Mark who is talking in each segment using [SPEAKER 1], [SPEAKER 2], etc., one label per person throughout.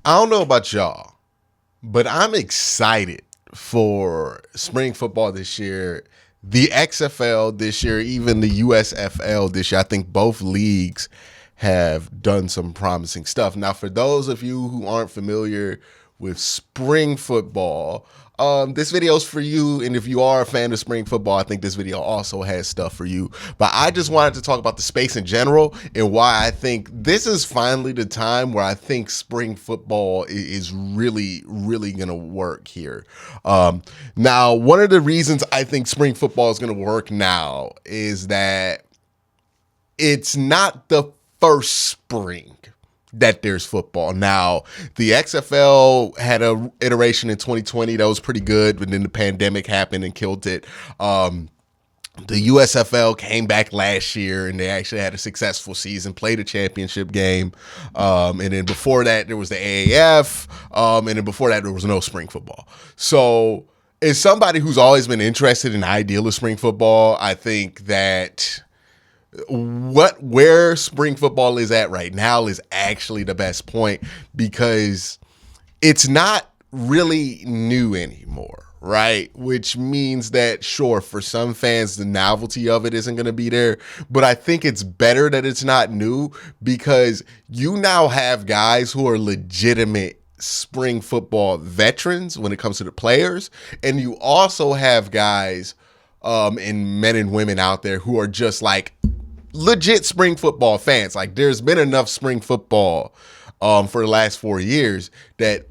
[SPEAKER 1] I don't know about y'all, but I'm excited for spring football this year, the XFL this year, even the USFL this year. I think both leagues have done some promising stuff. Now, for those of you who aren't familiar with spring football, this video is for you. And if you are a fan of spring football, I think this video also has stuff for you. But I just wanted to talk about the space in general and why I think this is finally the time where I think spring football is really, really going to work here. Now, one of the reasons I think spring football is going to work now is that it's not the first spring that there's football. Now, the XFL had a iteration in 2020 that was pretty good, but then the pandemic happened and killed it. The USFL came back last year and they actually had a successful season, played a championship game. And then before that, there was the AAF. And then before that, there was no spring football. So as somebody who's always been interested in the ideal of spring football, I think that where spring football is at right now is actually the best point because it's not really new anymore, right? Which means that, sure, for some fans, the novelty of it isn't going to be there, but I think it's better that it's not new because you now have guys who are legitimate spring football veterans when it comes to the players, and you also have guys and men and women out there who are just like legit spring football fans. Like there's been enough spring football for the last 4 years that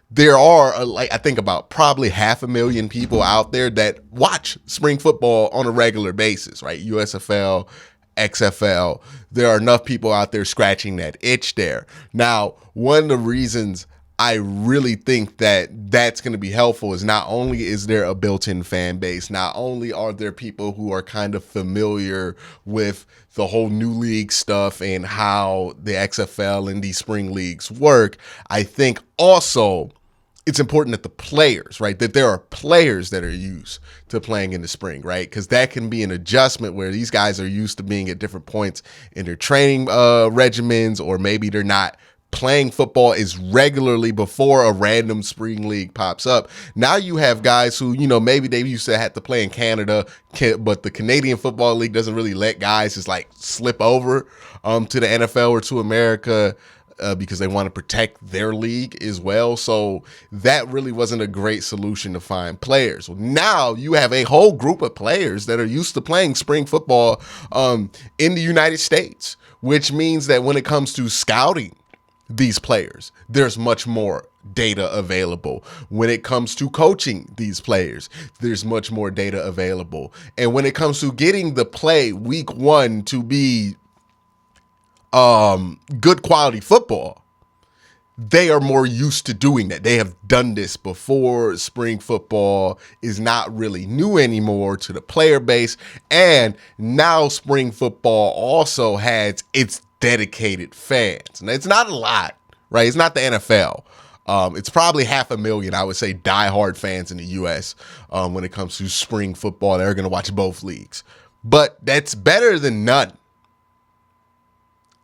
[SPEAKER 1] there are like I think about probably 500,000 people out there that watch spring football on a regular basis, right? USFL, XFL. There are enough people out there scratching that itch there. Now, one of the reasons I really think that that's going to be helpful is not only is there a built-in fan base, not only are there people who are kind of familiar with the whole new league stuff and how the XFL and these spring leagues work, I think also it's important that the players, right, that there are players that are used to playing in the spring, right? Because that can be an adjustment where these guys are used to being at different points in their training regimens, or maybe they're not playing football as regularly before a random spring league pops up. Now you have guys who, maybe they used to have to play in Canada, but the Canadian Football League doesn't really let guys just like slip over to the NFL or to America because they want to protect their league as well. So that really wasn't a great solution to find players. Well, now you have a whole group of players that are used to playing spring football in the United States, which means that when it comes to scouting these players, there's much more data available. When it comes to coaching these players, there's much more data available. And when it comes to getting the play week one to be good quality football, they are more used to doing that. They have done this before. Spring football is not really new anymore to the player base. And now spring football also has its dedicated fans. And it's not a lot, right? It's not the NFL. It's probably 500,000, I would say, diehard fans in the U.S. When it comes to spring football. They're going to watch both leagues. But that's better than none.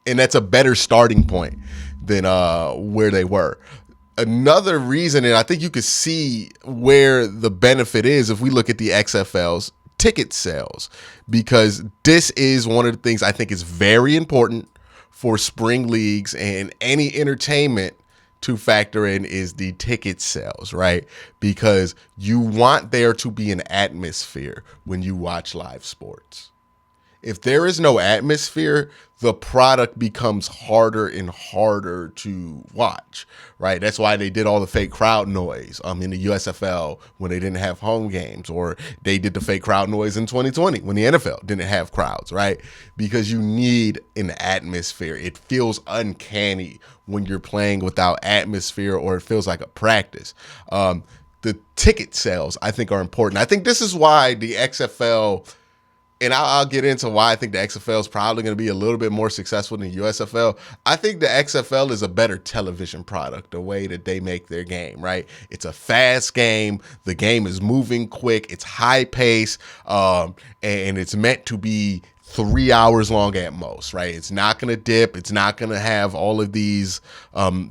[SPEAKER 1] And that's a better starting point than where they were. Another reason, and I think you could see where the benefit is if we look at the XFL's ticket sales, because this is one of the things I think is very important for spring leagues and any entertainment to factor in is the ticket sales, right? Because you want there to be an atmosphere when you watch live sports. If there is no atmosphere, the product becomes harder and harder to watch, right? That's why they did all the fake crowd noise in the USFL when they didn't have home games, or they did the fake crowd noise in 2020 when the NFL didn't have crowds, right? Because you need an atmosphere. It feels uncanny when you're playing without atmosphere, or it feels like a practice. The ticket sales, I think, are important. I think this is why the XFL, and I'll get into why I think the XFL is probably going to be a little bit more successful than the USFL. I think the XFL is a better television product, the way that they make their game, right? It's a fast game. The game is moving quick. It's high pace, and it's meant to be 3 hours long at most, right? It's not going to dip. It's not going to have all of these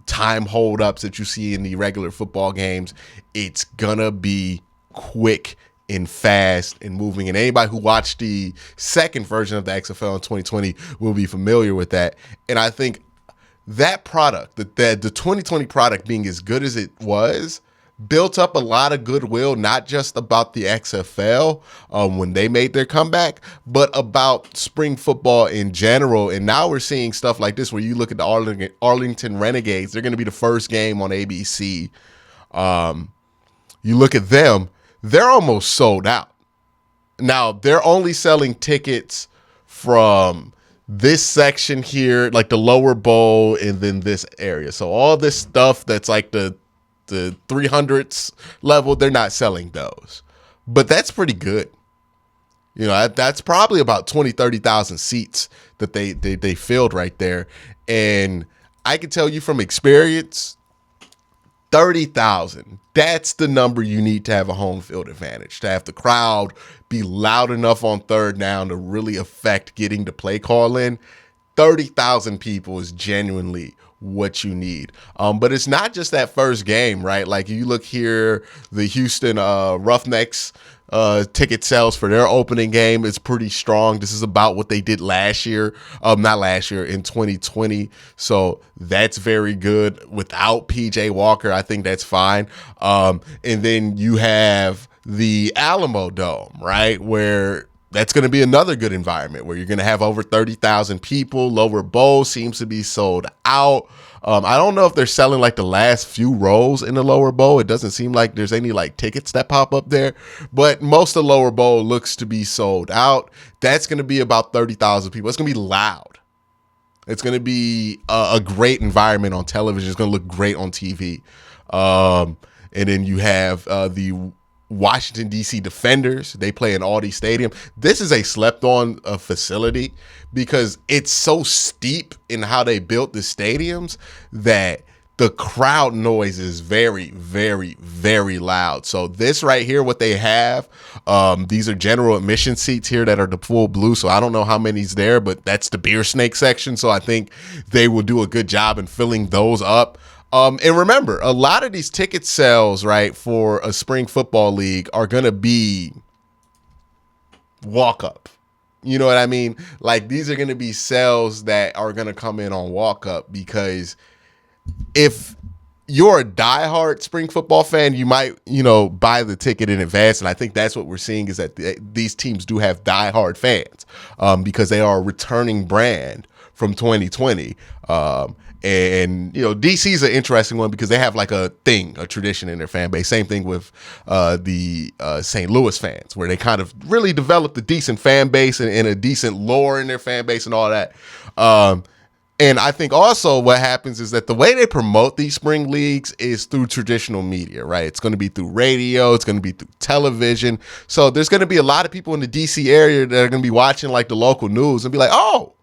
[SPEAKER 1] time holdups that you see in the regular football games. It's going to be quick and fast and moving. And anybody who watched the second version of the XFL in 2020 will be familiar with that. And I think that product, the 2020 product being as good as it was, built up a lot of goodwill, not just about the XFL when they made their comeback, but about spring football in general. And now we're seeing stuff like this where you look at the Arlington Renegades. They're going to be the first game on ABC. You look at them, they're almost sold out. Now, they're only selling tickets from this section here, like the lower bowl, and then this area. So all this stuff that's like the 300s level, they're not selling those. But that's pretty good. You know, that's probably about 30,000 seats that they filled right there. And I can tell you from experience, 30,000, that's the number you need to have a home field advantage, to have the crowd be loud enough on third down to really affect getting the play call in. 30,000 people is genuinely what you need. But it's not just that first game, right? Like you look here, the Houston Roughnecks ticket sales for their opening game is pretty strong. This is about what they did last year, not last year, in 2020. So that's very good. Without PJ Walker, I think that's fine. And then you have the Alamo Dome, right, where that's going to be another good environment where you're going to have over 30,000 people. Lower bowl seems to be sold out. I don't know if they're selling like the last few rows in the lower bowl. It doesn't seem like there's any like tickets that pop up there, but most of the lower bowl looks to be sold out. That's going to be about 30,000 people. It's going to be loud. It's going to be a great environment on television. It's going to look great on TV. And then you have the Washington, D.C. Defenders. They play in Aldi Stadium. This is a slept-on facility because it's so steep in how they built the stadiums that the crowd noise is very, very, very loud. So this right here, what they have, these are general admission seats here that are the full blue. So I don't know how many's there, but that's the beer snake section. So I think they will do a good job in filling those up. And remember, a lot of these ticket sales, right, for a spring football league are going to be walk up. You know what I mean? Like these are going to be sales that are going to come in on walk up, because if you're a diehard spring football fan, you might, buy the ticket in advance. And I think that's what we're seeing is that these teams do have diehard fans because they are a returning brand from 2020. And DC is an interesting one because they have like a tradition in their fan base. Same thing with the St. Louis fans, where they kind of really developed a decent fan base and a decent lore in their fan base and all that. And I think also what happens is that the way they promote these spring leagues is through traditional media, right? It's going to be through radio. It's going to be through television. So there's going to be a lot of people in the DC area that are going to be watching like the local news and be like, oh,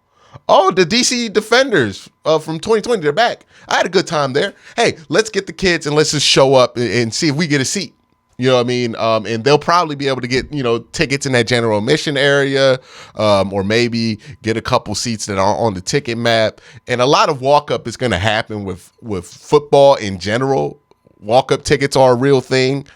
[SPEAKER 1] the DC Defenders from 2020, they're back. I had a good time there. Hey, let's get the kids and let's just show up and see if we get a seat. You know what I mean? And they'll probably be able to get, tickets in that general admission area, or maybe get a couple seats that are on the ticket map. And a lot of walk-up is going to happen with football in general. Walk-up tickets are a real thing.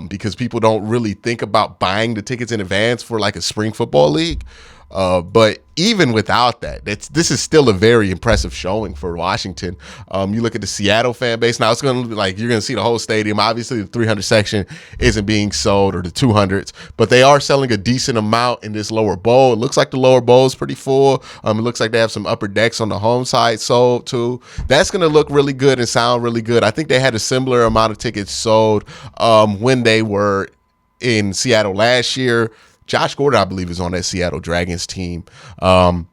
[SPEAKER 1] Because people don't really think about buying the tickets in advance for like a spring football league. But even without that, this is still a very impressive showing for Washington. You look at the Seattle fan base. Now it's going to be like, you're going to see the whole stadium. Obviously the 300 section isn't being sold, or the 200s, but they are selling a decent amount in this lower bowl. It looks like the lower bowl is pretty full. It looks like they have some upper decks on the home side sold too. That's going to look really good and sound really good. I think they had a similar amount of tickets sold when they were in Seattle last year. Josh Gordon, I believe, is on that Seattle Dragons team. And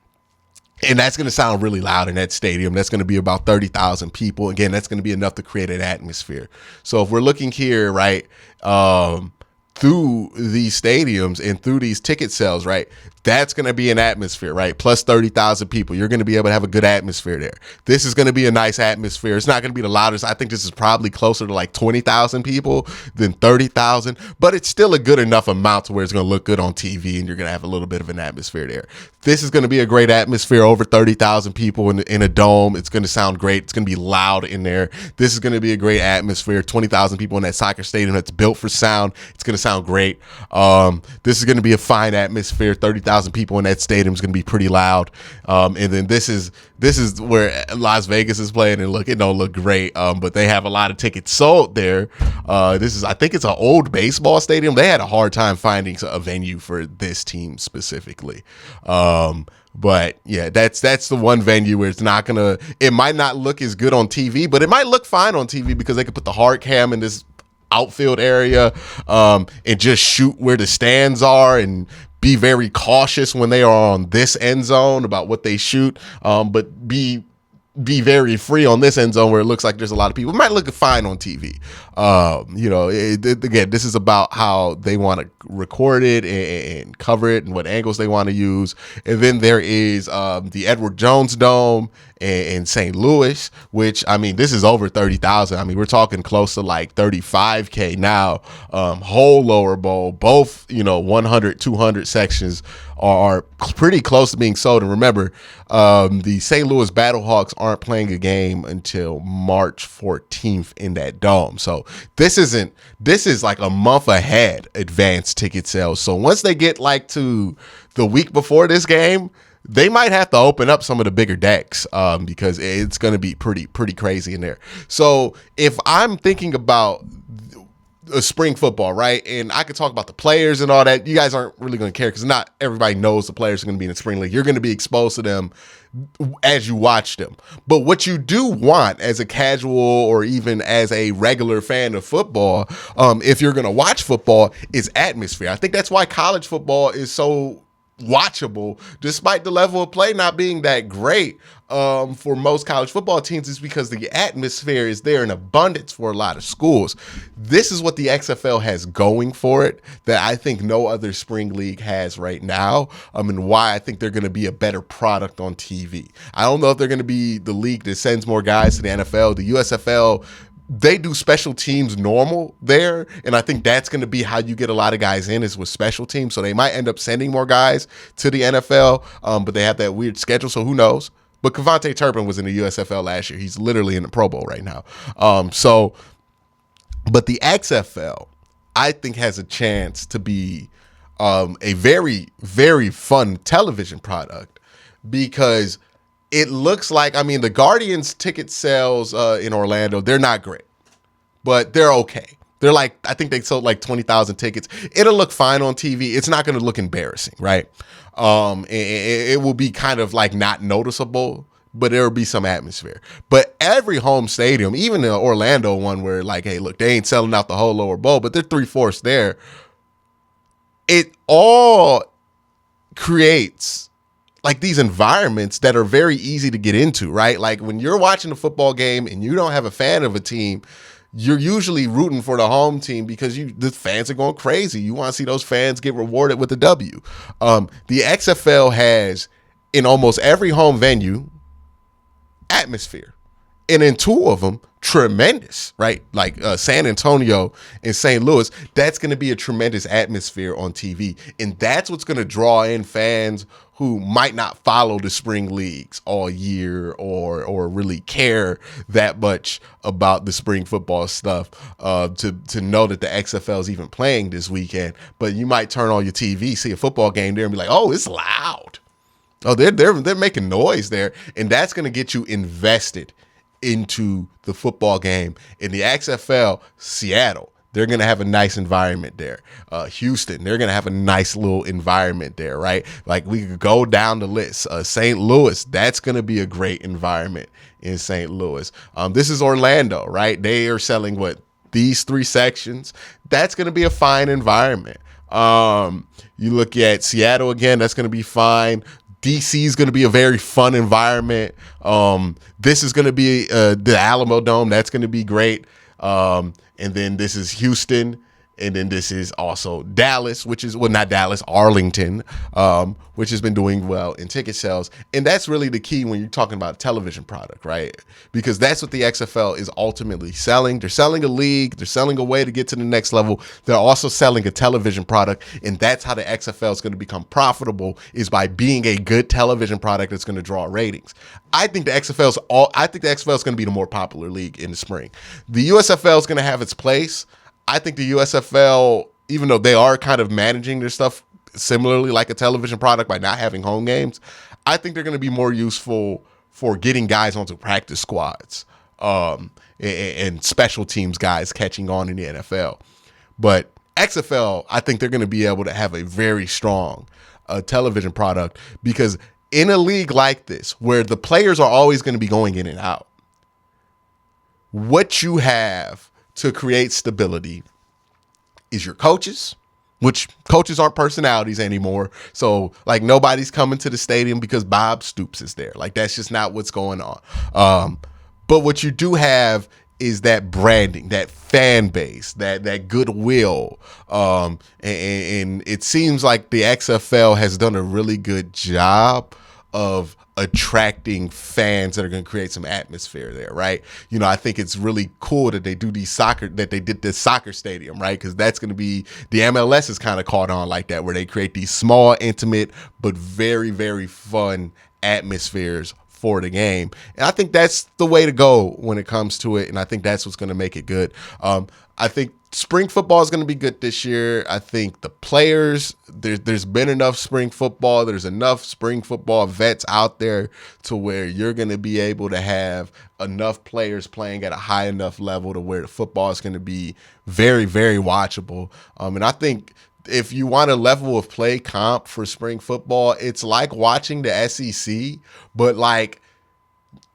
[SPEAKER 1] that's going to sound really loud in that stadium. That's going to be about 30,000 people. Again, that's going to be enough to create an atmosphere. So if we're looking here, right, through these stadiums and through these ticket sales, right, That's going to be an atmosphere, right? Plus 30,000 people. You're going to be able to have a good atmosphere there. This is going to be a nice atmosphere. It's not going to be the loudest. I think this is probably closer to like 20,000 people than 30,000, but it's still a good enough amount to where it's going to look good on TV and you're going to have a little bit of an atmosphere there. This is going to be a great atmosphere, over 30,000 people in a dome. It's going to sound great. It's going to be loud in there. This is going to be a great atmosphere. 20,000 people in that soccer stadium that's built for sound. It's going to sound great. This is going to be a fine atmosphere. 30,000 people in that stadium is going to be pretty loud. And then this is where Las Vegas is playing, and it don't look great. But they have a lot of tickets sold there. I think it's an old baseball stadium. They had a hard time finding a venue for this team specifically. But yeah, that's the one venue where it might not look as good on TV, but it might look fine on TV because they could put the hard cam in this outfield area, and just shoot where the stands are and be very cautious when they are on this end zone about what they shoot. But be very free on this end zone where it looks like there's a lot of people. It might look fine on TV. Again, this is about how they want to record it and cover it and what angles they want to use. And then there is the Edward Jones Dome in St. Louis, which, I mean, this is over 30,000. I mean, we're talking close to like 35K now. Whole lower bowl, both, 100, 200 sections are pretty close to being sold. And remember, the St. Louis Battlehawks aren't playing a game until March 14th in that dome. So this is like a month ahead advanced ticket sales. So once they get like to the week before this game, they might have to open up some of the bigger decks, because it's going to be pretty crazy in there. So if I'm thinking about spring football, right, and I could talk about the players and all that, you guys aren't really going to care because not everybody knows the players are going to be in the spring league. You're going to be exposed to them as you watch them. But what you do want as a casual or even as a regular fan of football, if you're going to watch football, is atmosphere. I think that's why college football is so watchable, despite the level of play not being that great for most college football teams, is because the atmosphere is there in abundance for a lot of schools. This is what the XFL has going for it that I think no other spring league has right now, and why I think they're going to be a better product on TV. I don't know if they're going to be the league that sends more guys to the NFL. The USFL, they do special teams normal there, and I think that's going to be how you get a lot of guys in, is with special teams. So they might end up sending more guys to the NFL, but they have that weird schedule, so who knows? But Kevontae Turpin was in the USFL last year. He's literally in the Pro Bowl right now. But the XFL, I think, has a chance to be a very, very fun television product, because it looks like, I mean, the Guardians ticket sales in Orlando, they're not great, but they're okay. They're like, I think they sold like 20,000 tickets. It'll look fine on TV. It's not going to look embarrassing, right? It will be kind of like not noticeable, but there will be some atmosphere. But every home stadium, even the Orlando one where like, hey, look, they ain't selling out the whole lower bowl, but they're 3/4 there. It all creates like these environments that are very easy to get into, right? Like when you're watching a football game and you don't have a fan of a team, you're usually rooting for the home team because the fans are going crazy. You want to see those fans get rewarded with a W. The XFL has, in almost every home venue, atmosphere. And in two of them, tremendous, right? Like San Antonio and St. Louis, that's going to be a tremendous atmosphere on TV. And that's what's going to draw in fans who might not follow the spring leagues all year or really care that much about the spring football stuff to know that the XFL is even playing this weekend. But you might turn on your TV, see a football game there and be like, oh, it's loud. Oh, they're making noise there. And that's going to get you invested into the football game. In the XFL, Seattle, they're going to have a nice environment there. Houston, they're going to have a nice little environment there, right? Like we could go down the list. St. Louis, that's going to be a great environment in St. Louis. This is Orlando, right? They are selling these 3 sections. That's going to be a fine environment. You look at Seattle again, that's going to be fine. DC is going to be a very fun environment. This is going to be the Alamo Dome. That's going to be great. And then this is Houston. And then this is also Dallas, which is, well, not Dallas, Arlington, which has been doing well in ticket sales. And that's really the key when you're talking about a television product, right? Because that's what the XFL is ultimately selling. They're selling a league. They're selling a way to get to the next level. They're also selling a television product. And that's how the XFL is going to become profitable, is by being a good television product that's going to draw ratings. I think the XFL is going to be the more popular league in the spring. The USFL is going to have its place. I think the USFL, even though they are kind of managing their stuff similarly like a television product by not having home games, I think they're going to be more useful for getting guys onto practice squads, and special teams guys catching on in the NFL. But XFL, I think they're going to be able to have a very strong television product, because in a league like this, where the players are always going to be going in and out, what you have to create stability is your coaches, which coaches aren't personalities anymore. So like nobody's coming to the stadium because Bob Stoops is there. Like that's just not what's going on. But what you do have is that branding, that fan base, that goodwill. And it seems like the XFL has done a really good job of attracting fans that are going to create some atmosphere there, right? You know, I think it's really cool that they did this soccer stadium, right? Because that's going to be, the MLS is kind of caught on like that, where they create these small, intimate, but very, very fun atmospheres for the game. And I think that's the way to go when it comes to it. And I think that's what's going to make it good. I think spring football is going to be good this year. I think the players, there's been enough spring football. There's enough spring football vets out there to where you're going to be able to have enough players playing at a high enough level to where the football is going to be very, very watchable. And I think if you want a level of play comp for spring football, it's like watching the SEC, but like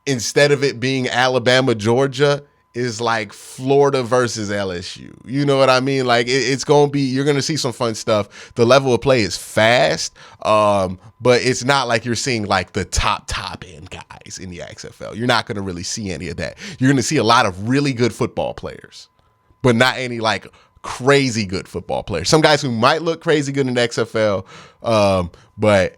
[SPEAKER 1] instead of it being Alabama, Georgia, is like Florida versus LSU. You know what I mean? Like it's going to be, you're going to see some fun stuff. The level of play is fast, but it's not like you're seeing like the top end guys in the XFL. You're not going to really see any of that. You're going to see a lot of really good football players, but not any like crazy good football players. Some guys who might look crazy good in the XFL, but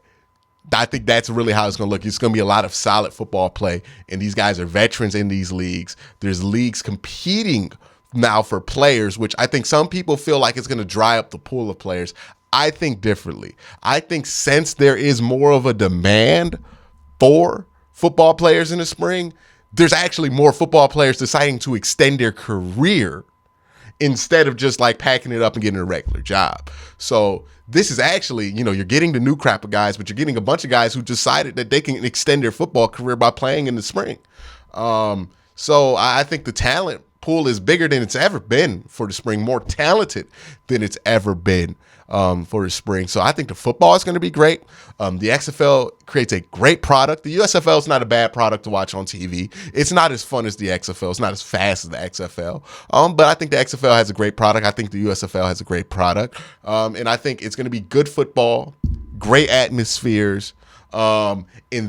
[SPEAKER 1] I think that's really how it's going to look. It's going to be a lot of solid football play, and these guys are veterans in these leagues. There's leagues competing now for players, which I think some people feel like it's going to dry up the pool of players. I think differently. I think since there is more of a demand for football players in the spring, there's actually more football players deciding to extend their career instead of just like packing it up and getting a regular job. So this is actually, you know, you're getting the new crop of guys, but you're getting a bunch of guys who decided that they can extend their football career by playing in the spring. So I think the talent pool is bigger than it's ever been for the spring, more talented than it's ever been for the spring. So I think the football is going to be great. The XFL creates a great product. The USFL is not a bad product to watch on TV. It's not as fun as the XFL. It's not as fast as the XFL. But I think the XFL has a great product. I think the USFL has a great product. And I think it's going to be good football, great atmospheres. And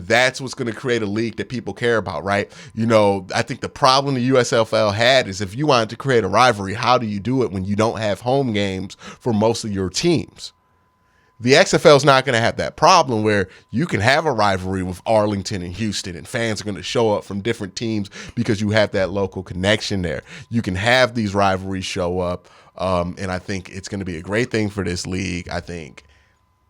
[SPEAKER 1] that's what's going to create a league that people care about, right? You know, I think the problem the USFL had is if you wanted to create a rivalry, how do you do it when you don't have home games for most of your teams? The XFL is not going to have that problem where you can have a rivalry with Arlington and Houston and fans are going to show up from different teams because you have that local connection there. You can have these rivalries show up, and I think it's going to be a great thing for this league. I think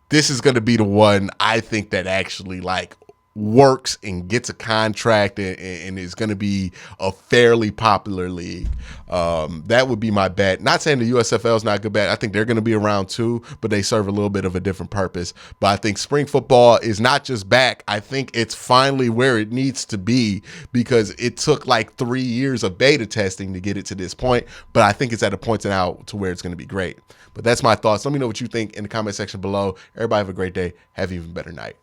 [SPEAKER 1] this is going to be the one I think that actually like works and gets a contract and is going to be a fairly popular league. That would be my bet. Not saying the USFL is not a good bet. I think they're going to be around too, but they serve a little bit of a different purpose. But I think spring football is not just back. I think it's finally where it needs to be because it took like 3 years of beta testing to get it to this point. But I think it's at a point now to where it's going to be great. But that's my thoughts. Let me know what you think in the comment section below. Everybody have a great day. Have an even better night.